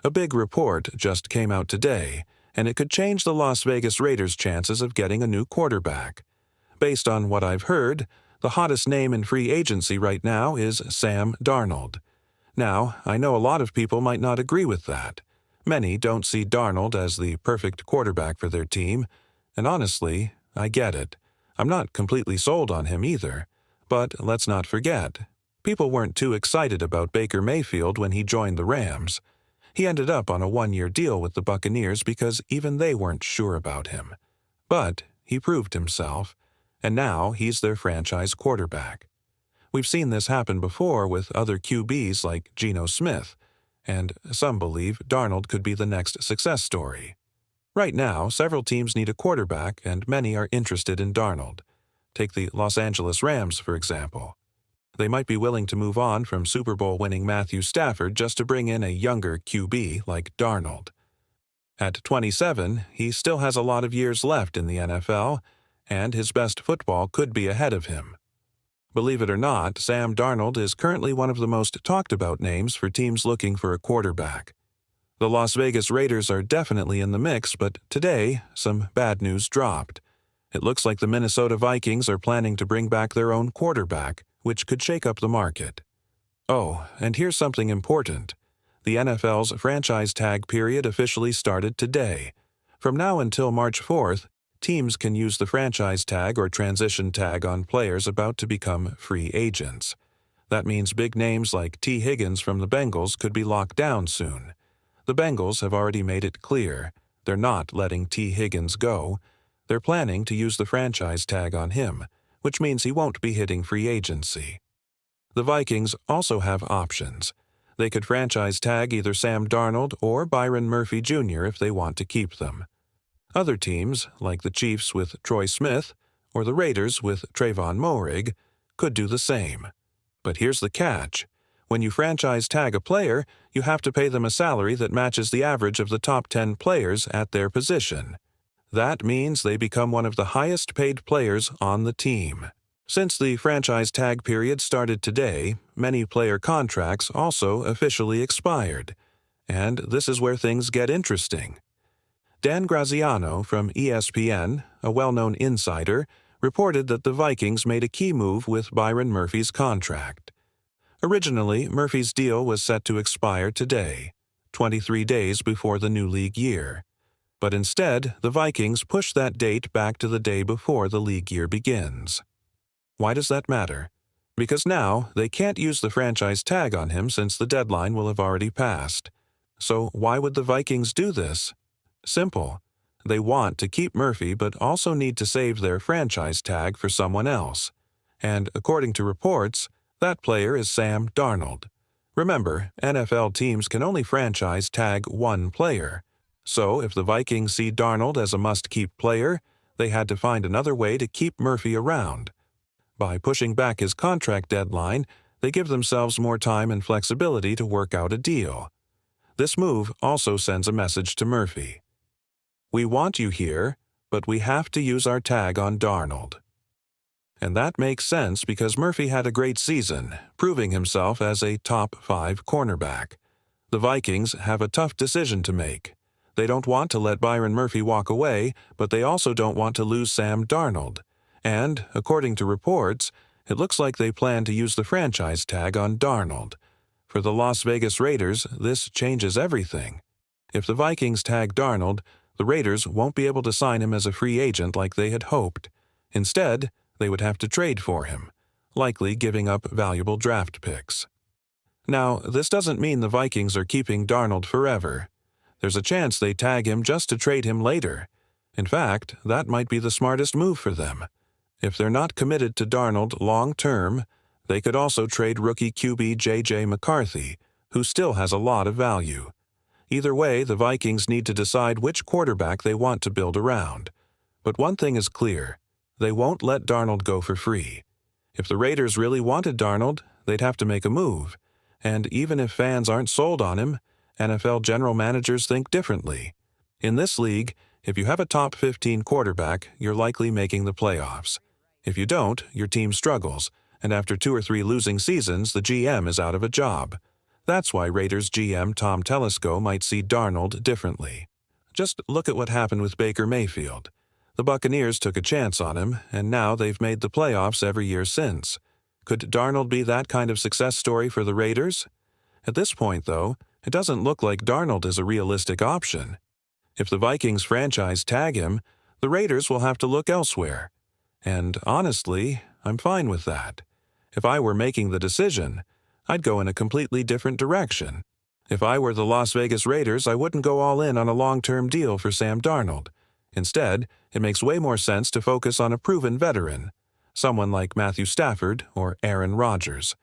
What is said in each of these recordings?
A big report just came out today, and it could change the Las Vegas Raiders' chances of getting a new quarterback. Based on what I've heard, the hottest name in free agency right now is Sam Darnold. Now, I know a lot of people might not agree with that. Many don't see Darnold as the perfect quarterback for their team, and honestly, I get it. I'm not completely sold on him either. But let's not forget, people weren't too excited about Baker Mayfield when he joined the Rams. He ended up on a one-year deal with the Buccaneers because even they weren't sure about him. But he proved himself, and now he's their franchise quarterback. We've seen this happen before with other QBs like Geno Smith, and some believe Darnold could be the next success story. Right now, several teams need a quarterback, and many are interested in Darnold. Take the Los Angeles Rams, for example. They might be willing to move on from Super Bowl-winning Matthew Stafford just to bring in a younger QB like Darnold. At 27, he still has a lot of years left in the NFL, and his best football could be ahead of him. Believe it or not, Sam Darnold is currently one of the most talked-about names for teams looking for a quarterback. The Las Vegas Raiders are definitely in the mix, but today, some bad news dropped. It looks like the Minnesota Vikings are planning to bring back their own quarterback, which could shake up the market. Oh, and here's something important. The NFL's franchise tag period officially started today. From now until March 4th, teams can use the franchise tag or transition tag on players about to become free agents. That means big names like T. Higgins from the Bengals could be locked down soon. The Bengals have already made it clear they're not letting T. Higgins go. They're planning to use the franchise tag on him, which means he won't be hitting free agency. The Vikings also have options. They could franchise tag either Sam Darnold or Byron Murphy Jr. if they want to keep them. Other teams, like the Chiefs with Troy Smith or the Raiders with Trayvon Moehrig, could do the same. But here's the catch. When you franchise tag a player, you have to pay them a salary that matches the average of the top 10 players at their position. That means they become one of the highest-paid players on the team. Since the franchise tag period started today, many player contracts also officially expired. And this is where things get interesting. Dan Graziano from ESPN, a well-known insider, reported that the Vikings made a key move with Byron Murphy's contract. Originally, Murphy's deal was set to expire today, 23 days before the new league year. But instead, the Vikings pushed that date back to the day before the league year begins. Why does that matter? Because now they can't use the franchise tag on him since the deadline will have already passed. So why would the Vikings do this? Simple. They want to keep Murphy but also need to save their franchise tag for someone else. And according to reports, that player is Sam Darnold. Remember, NFL teams can only franchise tag one player. So if the Vikings see Darnold as a must-keep player, they had to find another way to keep Murphy around. By pushing back his contract deadline, they give themselves more time and flexibility to work out a deal. This move also sends a message to Murphy. We want you here, but we have to use our tag on Darnold. And that makes sense because Murphy had a great season, proving himself as a top 5 cornerback. The Vikings have a tough decision to make. They don't want to let Byron Murphy walk away, but they also don't want to lose Sam Darnold. And, according to reports, it looks like they plan to use the franchise tag on Darnold. For the Las Vegas Raiders, this changes everything. If the Vikings tag Darnold, the Raiders won't be able to sign him as a free agent like they had hoped. Instead, they would have to trade for him, likely giving up valuable draft picks. Now, this doesn't mean the Vikings are keeping Darnold forever. There's a chance they tag him just to trade him later. In fact, that might be the smartest move for them. If they're not committed to Darnold long-term, they could also trade rookie QB J.J. McCarthy, who still has a lot of value. Either way, the Vikings need to decide which quarterback they want to build around. But one thing is clear. They won't let Darnold go for free. If the Raiders really wanted Darnold, they'd have to make a move. And even if fans aren't sold on him, NFL general managers think differently. In this league, if you have a top 15 quarterback, you're likely making the playoffs. If you don't, your team struggles, and after 2 or 3 losing seasons, the GM is out of a job. That's why Raiders GM Tom Telesco might see Darnold differently. Just look at what happened with Baker Mayfield. The Buccaneers took a chance on him, and now they've made the playoffs every year since. Could Darnold be that kind of success story for the Raiders? At this point, though, it doesn't look like Darnold is a realistic option. If the Vikings franchise tag him, the Raiders will have to look elsewhere. And honestly, I'm fine with that. If I were making the decision, I'd go in a completely different direction. If I were the Las Vegas Raiders, I wouldn't go all in on a long-term deal for Sam Darnold. Instead, it makes way more sense to focus on a proven veteran, someone like Matthew Stafford or Aaron Rodgers.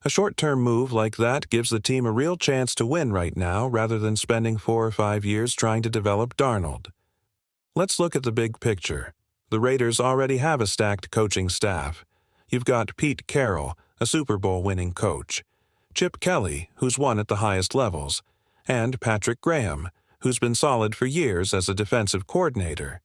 A short-term move like that gives the team a real chance to win right now rather than spending 4 or 5 years trying to develop Darnold. Let's look at the big picture. The Raiders already have a stacked coaching staff. You've got Pete Carroll, a Super Bowl-winning coach, Chip Kelly, who's won at the highest levels, and Patrick Graham, who's been solid for years as a defensive coordinator.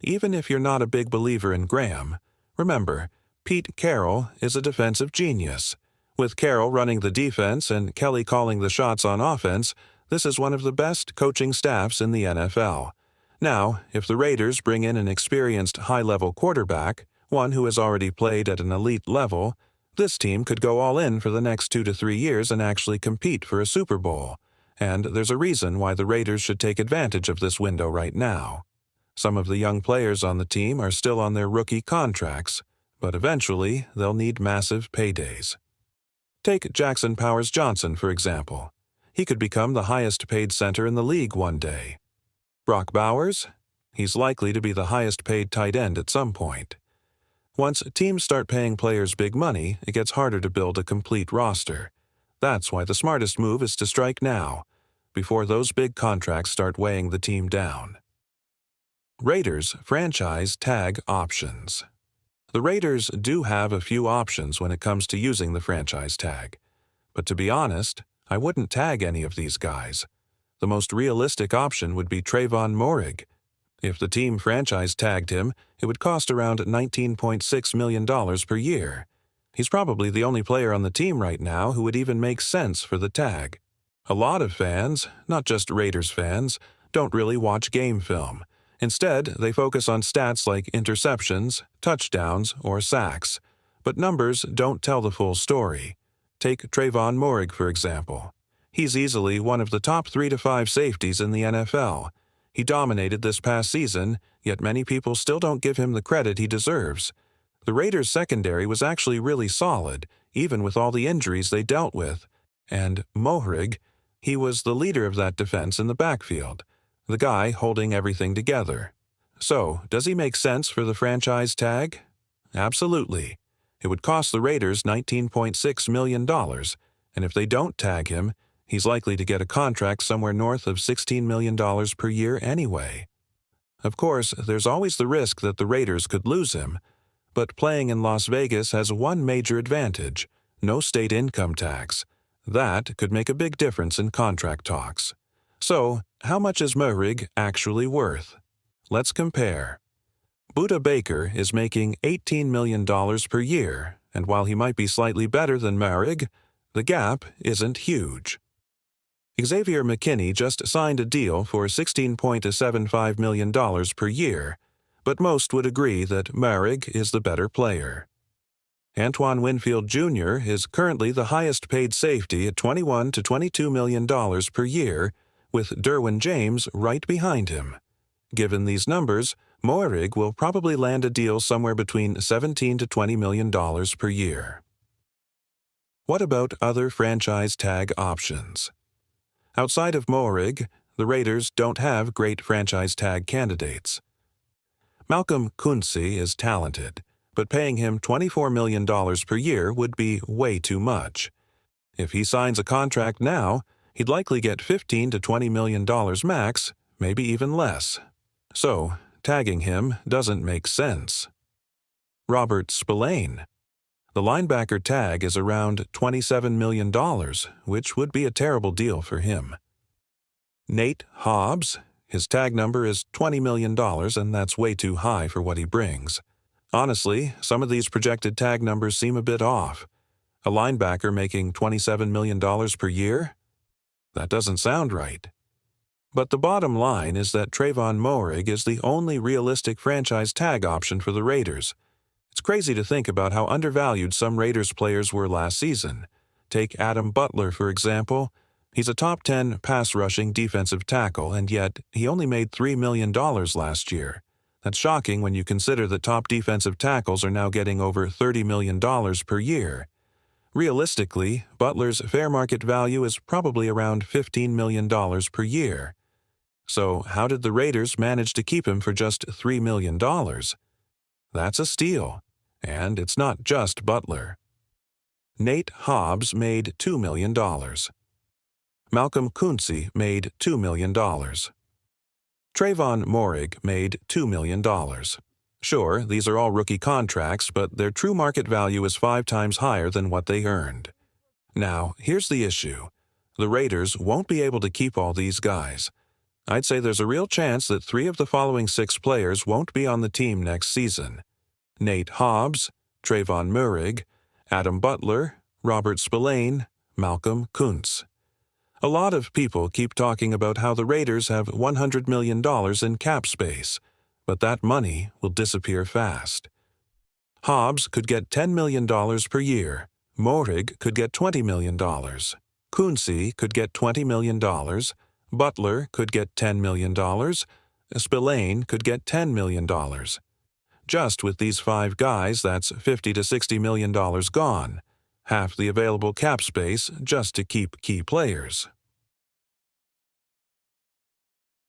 Even if you're not a big believer in Graham, remember, Pete Carroll is a defensive genius. With Carroll running the defense and Kelly calling the shots on offense, this is one of the best coaching staffs in the NFL. Now, if the Raiders bring in an experienced high-level quarterback, one who has already played at an elite level, this team could go all in for the next 2 to 3 years and actually compete for a Super Bowl. And there's a reason why the Raiders should take advantage of this window right now. Some of the young players on the team are still on their rookie contracts, but eventually they'll need massive paydays. Take Jackson Powers Johnson, for example. He could become the highest-paid center in the league one day. Brock Bowers? He's likely to be the highest-paid tight end at some point. Once teams start paying players big money, it gets harder to build a complete roster. That's why the smartest move is to strike now, before those big contracts start weighing the team down. Raiders franchise tag options. The Raiders do have a few options when it comes to using the franchise tag. But to be honest, I wouldn't tag any of these guys. The most realistic option would be Trayvon Moehrig. If the team franchise tagged him, it would cost around $19.6 million per year. He's probably the only player on the team right now who would even make sense for the tag. A lot of fans, not just Raiders fans, don't really watch game film. Instead, they focus on stats like interceptions, touchdowns, or sacks. But numbers don't tell the full story. Take Trayvon Moehrig, for example. He's easily one of the top 3 to 5 safeties in the NFL. He dominated this past season, yet many people still don't give him the credit he deserves. The Raiders' secondary was actually really solid, even with all the injuries they dealt with. And Moehrig, he was the leader of that defense in the backfield, the guy holding everything together. So, does he make sense for the franchise tag? Absolutely. It would cost the Raiders $19.6 million, and if they don't tag him, he's likely to get a contract somewhere north of $16 million per year anyway. Of course, there's always the risk that the Raiders could lose him, but playing in Las Vegas has one major advantage: no state income tax. That could make a big difference in contract talks. So, how much is Moehrig actually worth? Let's compare. Budda Baker is making $18 million per year, and while he might be slightly better than Moehrig, the gap isn't huge. Xavier McKinney just signed a deal for $16.75 million per year, but most would agree that Moehrig is the better player. Antoine Winfield Jr. is currently the highest-paid safety at $21 to $22 million per year, with Derwin James right behind him. Given these numbers, Moehrig will probably land a deal somewhere between $17 to $20 million per year. What about other franchise tag options? Outside of Moehrig, the Raiders don't have great franchise tag candidates. Malcolm Kuntze is talented, but paying him $24 million per year would be way too much. If he signs a contract now, he'd likely get $15 to $20 million max, maybe even less. So, tagging him doesn't make sense. Robert Spillane. The linebacker tag is around $27 million, which would be a terrible deal for him. Nate Hobbs. His tag number is $20 million, and that's way too high for what he brings. Honestly, some of these projected tag numbers seem a bit off. A linebacker making $27 million per year? That doesn't sound right. But the bottom line is that Trayvon Moehrig is the only realistic franchise tag option for the Raiders. It's crazy to think about how undervalued some Raiders players were last season. Take Adam Butler, for example. He's a top 10 pass-rushing defensive tackle, and yet he only made $3 million last year. That's shocking when you consider that top defensive tackles are now getting over $30 million per year. Realistically, Butler's fair market value is probably around $15 million per year. So how did the Raiders manage to keep him for just $3 million? That's a steal. And it's not just Butler. Nate Hobbs made $2 million. Malcolm Kunze made $2 million. Trayvon Moehrig made $2 million. Sure, these are all rookie contracts, but their true market value is 5 times higher than what they earned. Now, here's the issue. The Raiders won't be able to keep all these guys. I'd say there's a real chance that 3 of the following 6 players won't be on the team next season: Nate Hobbs, Trayvon Moehrig, Adam Butler, Robert Spillane, Malcolm Kunze. A lot of people keep talking about how the Raiders have $100 million in cap space, but that money will disappear fast. Hobbs could get $10 million per year. Moehrig could get $20 million. Kunze could get $20 million. Butler could get $10 million. Spillane could get $10 million. Just with these 5 guys, that's $50 to $60 million gone. Half the available cap space just to keep key players.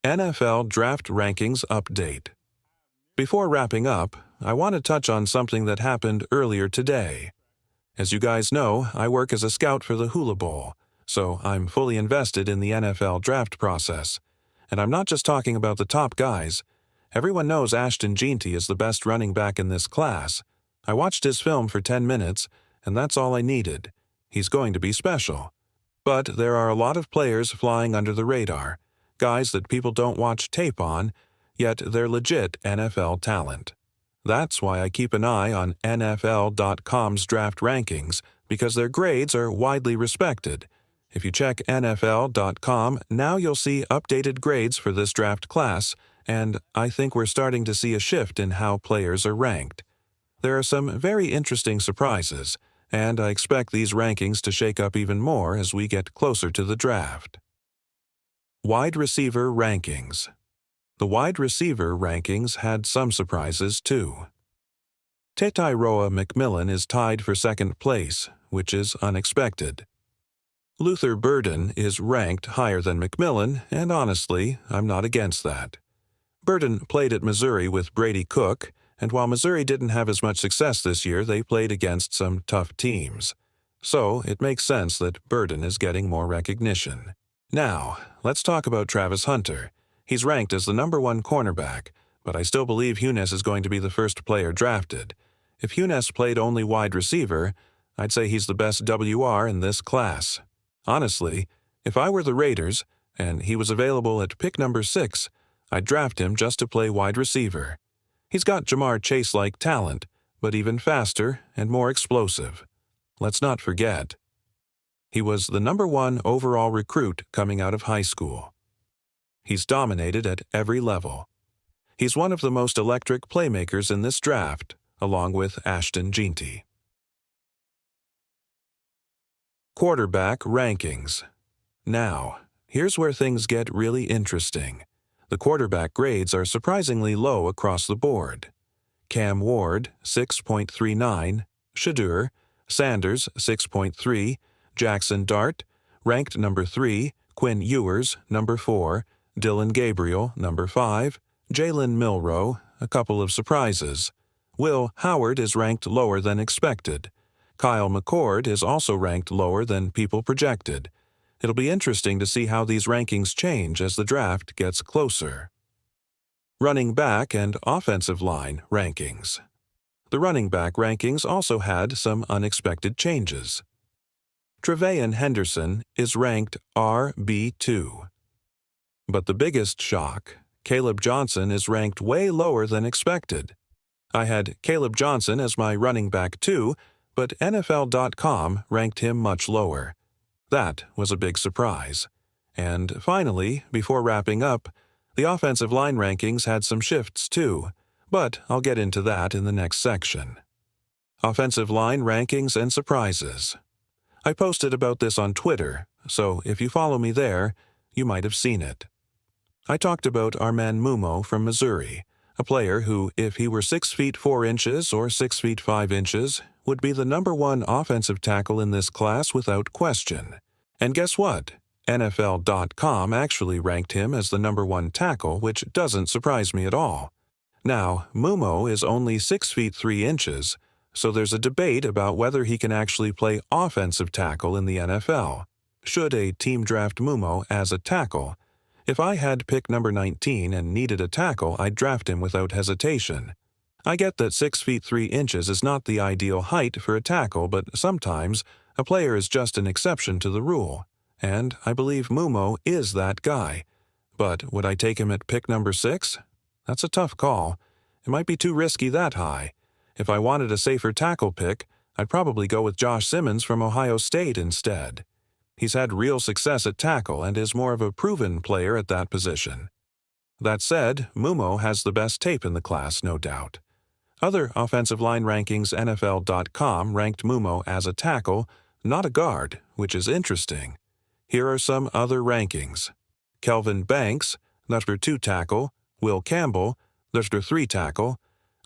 NFL Draft Rankings Update. Before wrapping up, I want to touch on something that happened earlier today. As you guys know, I work as a scout for the Hula Bowl, so I'm fully invested in the NFL draft process. And I'm not just talking about the top guys. Everyone knows Ashton Jeanty is the best running back in this class. I watched his film for 10 minutes, and that's all I needed. He's going to be special. But there are a lot of players flying under the radar, guys that people don't watch tape on, yet they're legit NFL talent. That's why I keep an eye on NFL.com's draft rankings, because their grades are widely respected. If you check NFL.com, now you'll see updated grades for this draft class, and I think we're starting to see a shift in how players are ranked. There are some very interesting surprises, and I expect these rankings to shake up even more as we get closer to the draft. Wide receiver rankings. The wide receiver rankings had some surprises too. Tetairoa McMillan is tied for second place, which is unexpected. Luther Burden is ranked higher than McMillan, and honestly, I'm not against that. Burden played at Missouri with Brady Cook, and while Missouri didn't have as much success this year, they played against some tough teams. So it makes sense that Burden is getting more recognition. Now, let's talk about Travis Hunter. He's ranked as the #1 cornerback, but I still believe Hunes is going to be the first player drafted. If Hunes played only wide receiver, I'd say he's the best WR in this class. Honestly, if I were the Raiders, and he was available at pick number 6, I'd draft him just to play wide receiver. He's got Jamar Chase-like talent, but even faster and more explosive. Let's not forget, he was the #1 overall recruit coming out of high school. He's dominated at every level. He's one of the most electric playmakers in this draft, along with Ashton Jeanty. Quarterback rankings. Now, here's where things get really interesting. The quarterback grades are surprisingly low across the board. Cam Ward, 6.39, Shadur, Sanders, 6.3, Jackson Dart, ranked number 3, Quinn Ewers, number 4, Dylan Gabriel, number 5, Jalen Milroe, a couple of surprises. Will Howard is ranked lower than expected. Kyle McCord is also ranked lower than people projected. It'll be interesting to see how these rankings change as the draft gets closer. Running back and offensive line rankings. The running back rankings also had some unexpected changes. Trevayon Henderson is ranked RB2. But the biggest shock, Caleb Johnson is ranked way lower than expected. I had Caleb Johnson as my running back 2, but NFL.com ranked him much lower. That was a big surprise. And finally, before wrapping up, the offensive line rankings had some shifts too, but I'll get into that in the next section. Offensive line rankings and surprises. I posted about this on Twitter, so if you follow me there, you might have seen it. I talked about our man Mumo from Missouri, a player who, if he were 6 feet 4 inches or 6 feet 5 inches, would be the #1 offensive tackle in this class without question. And guess what? NFL.com actually ranked him as the #1 tackle, which doesn't surprise me at all. Now, Mumo is only 6 feet 3 inches, so there's a debate about whether he can actually play offensive tackle in the NFL. Should a team draft Mumo as a tackle? If I had pick number 19 and needed a tackle, I'd draft him without hesitation. I get that 6 feet 3 inches is not the ideal height for a tackle, but sometimes a player is just an exception to the rule, and I believe Mumo is that guy. But would I take him at pick number 6? That's a tough call. It might be too risky that high. If I wanted a safer tackle pick, I'd probably go with Josh Simmons from Ohio State instead. He's had real success at tackle and is more of a proven player at that position. That said, Mumo has the best tape in the class, no doubt. Other offensive line rankings NFL.com ranked Mumo as a tackle, not a guard, which is interesting. Here are some other rankings. Kelvin Banks, #2 tackle, Will Campbell, #3 tackle.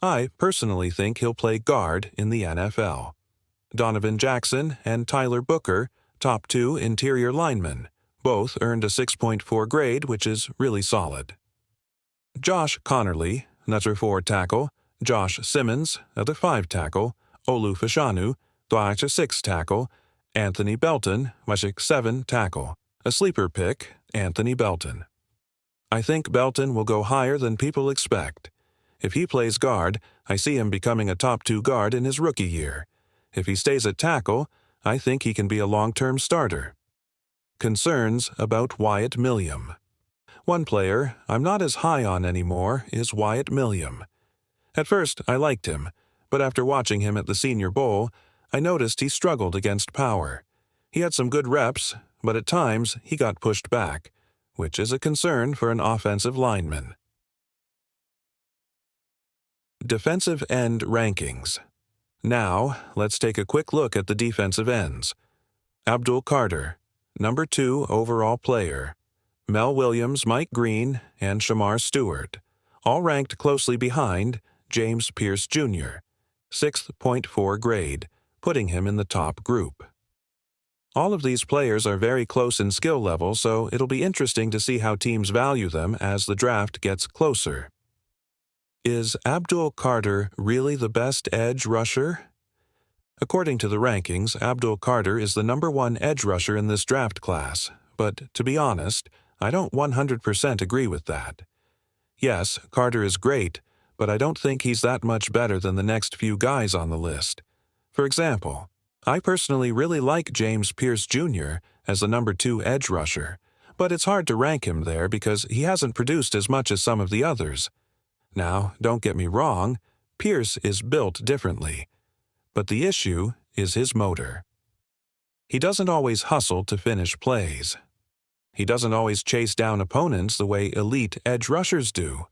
I personally think he'll play guard in the NFL. Donovan Jackson and Tyler Booker, top 2 interior linemen. Both earned a 6.4 grade, which is really solid. Josh Connerly, #4 tackle. Josh Simmons, #5 tackle. Olu Fashanu, #6 tackle. Anthony Belton, #7 tackle. A sleeper pick, Anthony Belton. I think Belton will go higher than people expect. If he plays guard, I see him becoming a top 2 guard in his rookie year. If he stays at tackle, I think he can be a long-term starter. Concerns about Wyatt Milliam. One player I'm not as high on anymore is Wyatt Milliam. At first, I liked him, but after watching him at the Senior Bowl, I noticed he struggled against power. He had some good reps, but at times he got pushed back, which is a concern for an offensive lineman. Defensive end rankings. Now, let's take a quick look at the defensive ends. Abdul Carter, #2 overall player. Mel Williams, Mike Green, and Shamar Stewart, all ranked closely behind James Pierce Jr., 6.4 grade, putting him in the top group. All of these players are very close in skill level, so it'll be interesting to see how teams value them as the draft gets closer. Is Abdul Carter really the best edge rusher? According to the rankings, Abdul Carter is the #1 edge rusher in this draft class, but to be honest, I don't 100% agree with that. Yes, Carter is great, but I don't think he's that much better than the next few guys on the list. For example, I personally really like James Pierce Jr. as the #2 edge rusher, but it's hard to rank him there because he hasn't produced as much as some of the others. Now, don't get me wrong, Pierce is built differently, but the issue is his motor. He doesn't always hustle to finish plays. He doesn't always chase down opponents the way elite edge rushers do.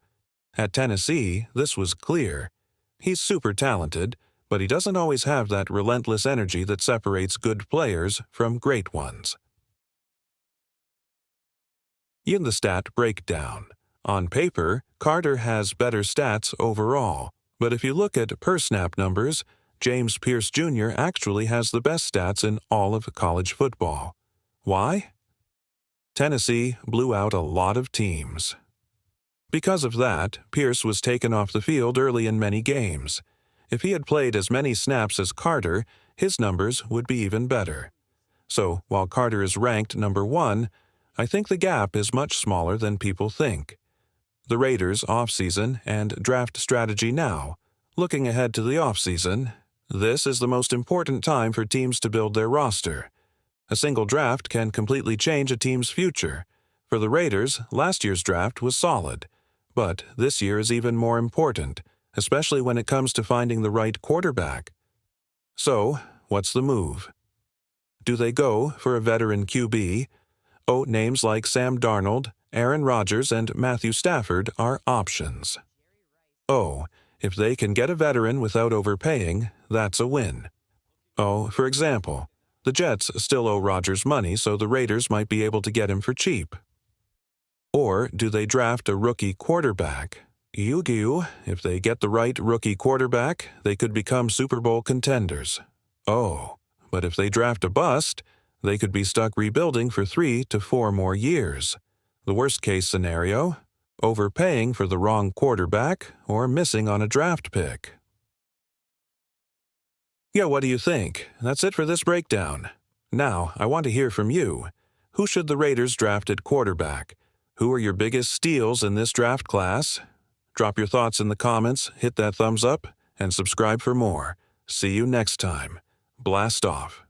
At Tennessee, this was clear. He's super talented, but he doesn't always have that relentless energy that separates good players from great ones. In the stat breakdown. On paper, Carter has better stats overall, but if you look at per-snap numbers, James Pierce Jr. actually has the best stats in all of college football. Why? Tennessee blew out a lot of teams. Because of that, Pierce was taken off the field early in many games. If he had played as many snaps as Carter, his numbers would be even better. So, while Carter is ranked #1, I think the gap is much smaller than people think. The Raiders' offseason and draft strategy now. Looking ahead to the offseason, this is the most important time for teams to build their roster. A single draft can completely change a team's future. For the Raiders, last year's draft was solid, but this year is even more important, especially when it comes to finding the right quarterback. So, What's the move? Do they go for a veteran QB? Oh, names like Sam Darnold, Aaron Rodgers, and Matthew Stafford are options. Oh, if they can get a veteran without overpaying, that's a win. Oh, for example, the Jets still owe Rodgers money, so the Raiders might be able to get him for cheap. Or do they draft a rookie quarterback? If they get the right rookie quarterback, they could become Super Bowl contenders. Oh, but if they draft a bust, they could be stuck rebuilding for 3 to 4 more years. The worst-case scenario: overpaying for the wrong quarterback or missing on a draft pick. Yeah, what do you think? That's it for this breakdown. Now, I want to hear from you. Who should the Raiders draft at quarterback? Who are your biggest steals in this draft class? Drop your thoughts in the comments, hit that thumbs up, and subscribe for more. See you next time. Blast off.